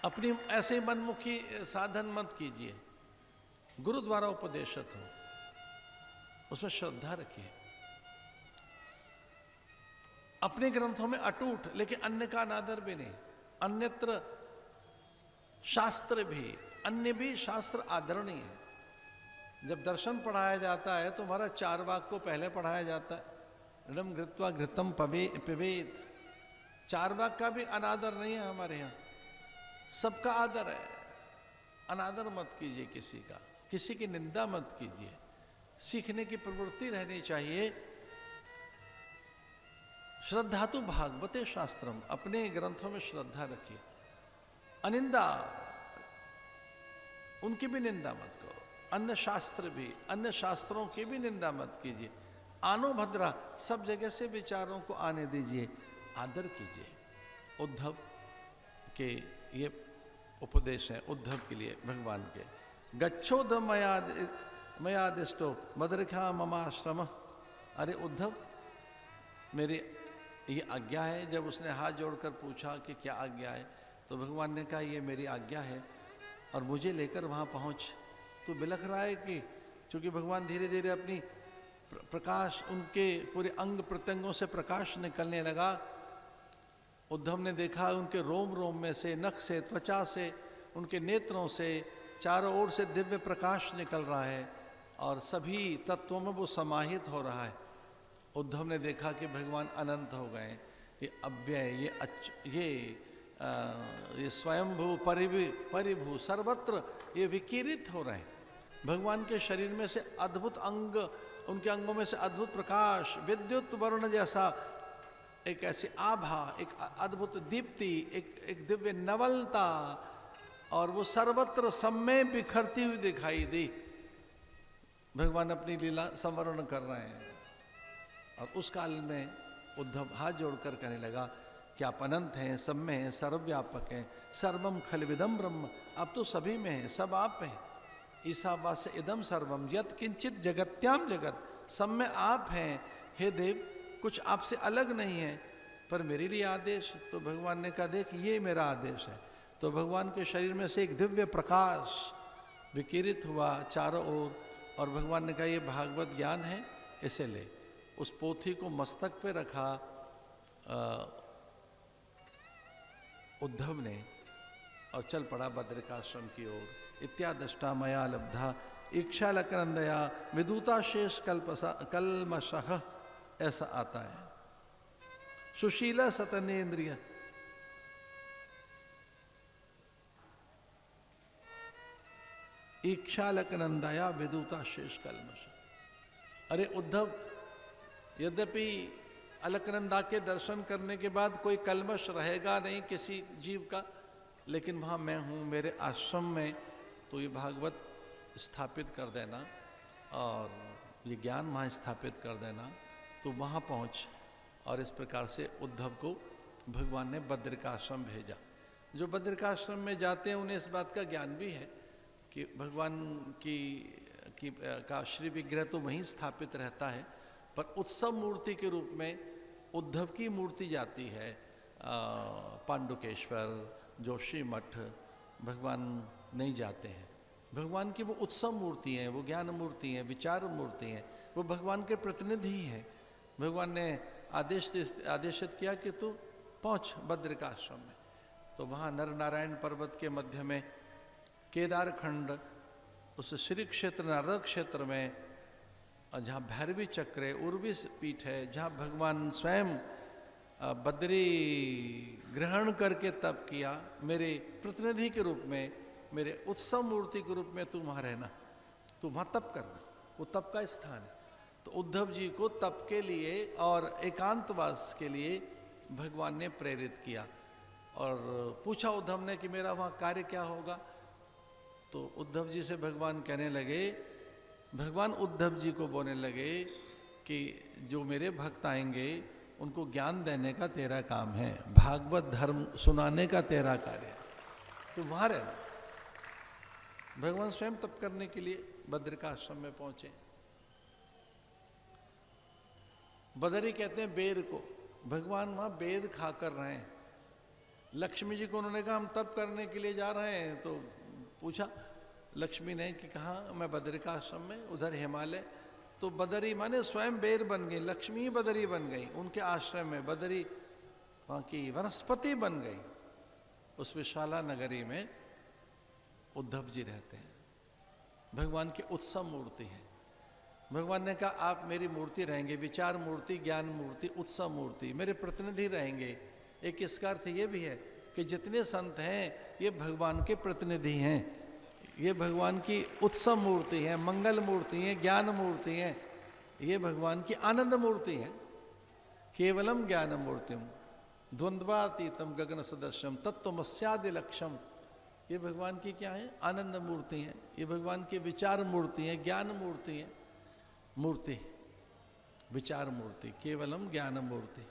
अपनी ऐसे मनमुखी साधन मत कीजिए, गुरु द्वारा उपदेशित हो, उसमें श्रद्धा रखिए। अपने ग्रंथों में अटूट, लेकिन अन्य का अनादर भी नहीं। अन्यत्र शास्त्र भी, अन्य भी शास्त्र आदरणीय है। जब दर्शन पढ़ाया जाता है तो हमारा चारवाक को पहले पढ़ाया जाता है, ऋणम घृत्वा घृतम पिबेत। चारवाक का भी अनादर नहीं है हमारे यहाँ, सबका आदर है। अनादर मत कीजिए किसी का, किसी की निंदा मत कीजिए। सीखने की प्रवृत्ति रहनी चाहिए। श्रद्धा तो भागवते शास्त्रम, अपने ग्रंथों में श्रद्धा रखिए। अनिंदा, उनकी भी निंदा मत करो। अन्य शास्त्र भी, अन्य शास्त्रों की भी निंदा मत कीजिए। आनो भद्रा, सब जगह से विचारों को आने दीजिए, आदर कीजिए। उद्धव के ये उपदेश है, उद्धव के लिए भगवान के। गच्छोद मयादिष्टो मदरखा ममाश्रम। अरे उद्धव, मेरी ये आज्ञा है। जब उसने हाथ जोड़कर पूछा कि क्या आज्ञा है, तो भगवान ने कहा ये मेरी आज्ञा है और मुझे लेकर वहाँ पहुँच। तो बिलख रहा है कि चूँकि भगवान धीरे धीरे अपनी प्रकाश, उनके पूरे अंग प्रत्यंगों से प्रकाश निकलने लगा। उद्धव ने देखा उनके रोम रोम में से, नख से, त्वचा से, उनके नेत्रों से चारों ओर से दिव्य प्रकाश निकल रहा है और सभी तत्वों में वो समाहित हो रहा है। उद्धव ने देखा कि भगवान अनंत हो गए, ये अव्यय, ये स्वयंभू, परिभू, सर्वत्र ये विकिरित हो रहे हैं। भगवान के शरीर में से अद्भुत अंग, उनके अंगों में से अद्भुत प्रकाश, विद्युत वर्ण जैसा एक ऐसी आभा, एक अद्भुत दीप्ति, एक दिव्य नवलता, और वो सर्वत्र सब में बिखरती हुई दिखाई दी। भगवान अपनी लीला संवरण कर रहे हैं। और उस काल में उद्धव हाथ जोड़कर कहने लगा कि आप अनंत हैं, सब में हैं, सर्वव्यापक हैं, सर्वम खलविदम ब्रह्म। अब तो सभी में है, सब आप हैं। ईशावास्य इदम सर्वम यत् किंचित जगत्याम जगत, सब में आप हैं। हे देव, कुछ आपसे अलग नहीं है, पर मेरे लिए आदेश। तो भगवान ने कहा देख, ये मेरा आदेश है। तो भगवान के शरीर में से एक दिव्य प्रकाश विकिरित हुआ चारों ओर, और भगवान ने कहा ये भागवत ज्ञान है, इसे ले। उस पोथी को मस्तक पे रखा उद्धव ने और चल पड़ा बद्रिकाश्रम की ओर। इत्यादष्टा मया लब्धा इच्छा लक्रंदया विदूता शेष कल्मशः, ऐसा आता है। सुशीला सतनेन्द्रिय, इक्षालकनंदाया विदूता शेष कल्मश। अरे उद्धव, यद्यपि अलकनंदा के दर्शन करने के बाद कोई कल्मश रहेगा नहीं किसी जीव का, लेकिन वहाँ मैं हूँ, मेरे आश्रम में, तो ये भागवत स्थापित कर देना और ये ज्ञान वहाँ स्थापित कर देना। तो वहाँ पहुँच। और इस प्रकार से उद्धव को भगवान ने बद्रिकाश्रम भेजा। जो बद्रिकाश्रम में जाते हैं उन्हें इस बात का ज्ञान भी है कि भगवान का श्री विग्रह तो वहीं स्थापित रहता है, पर उत्सव मूर्ति के रूप में उद्धव की मूर्ति जाती है पांडुकेश्वर, जोशी मठ। भगवान नहीं जाते हैं। भगवान की वो उत्सव मूर्ति हैं, वो ज्ञान मूर्ति हैं, विचार मूर्ति हैं, वो भगवान के प्रतिनिधि हैं। भगवान ने आदेशित किया कि तू पहुँच बद्रिकाश्रम में। तो वहाँ नर नारायण पर्वत के मध्य में केदार खंड, उस श्री क्षेत्र नारद क्षेत्र में, जहाँ भैरवी चक्र है, उर्वी पीठ है, जहाँ भगवान स्वयं बद्री ग्रहण करके तप किया, मेरे प्रतिनिधि के रूप में, मेरे उत्सव मूर्ति के रूप में तू वहाँ रहना, तू वहाँ तप करना। वो तप का स्थान है। तो उद्धव जी को तप के लिए और एकांतवास के लिए भगवान ने प्रेरित किया। और पूछा उद्धव ने कि मेरा वहाँ कार्य क्या होगा। तो उद्धव जी से भगवान कहने लगे, भगवान उद्धव जी को बोलने लगे कि जो मेरे भक्त आएंगे उनको ज्ञान देने का तेरा काम है, भागवत धर्म सुनाने का तेरा कार्य है, तो वहाँ रहना। भगवान स्वयं तप करने के लिए बद्रिकाश्रम में पहुंचे। बदरी कहते हैं बेर को। भगवान वहाँ बेर खाकर रहे हैं। लक्ष्मी जी को उन्होंने कहा हम तप करने के लिए जा रहे हैं, तो पूछा लक्ष्मी ने कि कहाँ? मैं बद्रिकाश्रम में, उधर हिमालय। तो बदरी माने स्वयं बेर बन गई, लक्ष्मी ही बदरी बन गई, उनके आश्रम में बदरी वहाँ की वनस्पति बन गई। उस विशाला नगरी में उद्धव जी रहते हैं, भगवान की उत्सव मूर्ति है। भगवान ने कहा आप मेरी मूर्ति रहेंगे, विचार मूर्ति, ज्ञान मूर्ति, उत्सव मूर्ति, मेरे प्रतिनिधि रहेंगे। एक इसका अर्थ ये भी है कि जितने संत हैं ये भगवान के प्रतिनिधि हैं, ये भगवान की उत्सव मूर्ति है, मंगल मूर्ति है, ज्ञान मूर्ति है, ये भगवान की आनंद मूर्ति है। केवलम ज्ञान मूर्तिम द्वंद्वातीतम गगन सदस्यम तत्वमस्यादि लक्ष्यम, ये भगवान की क्या है? आनंद मूर्ति है, ये भगवान की विचार मूर्ति है, ज्ञान मूर्ति है। मूर्ति, विचार मूर्ति, केवलम ज्ञान मूर्ति।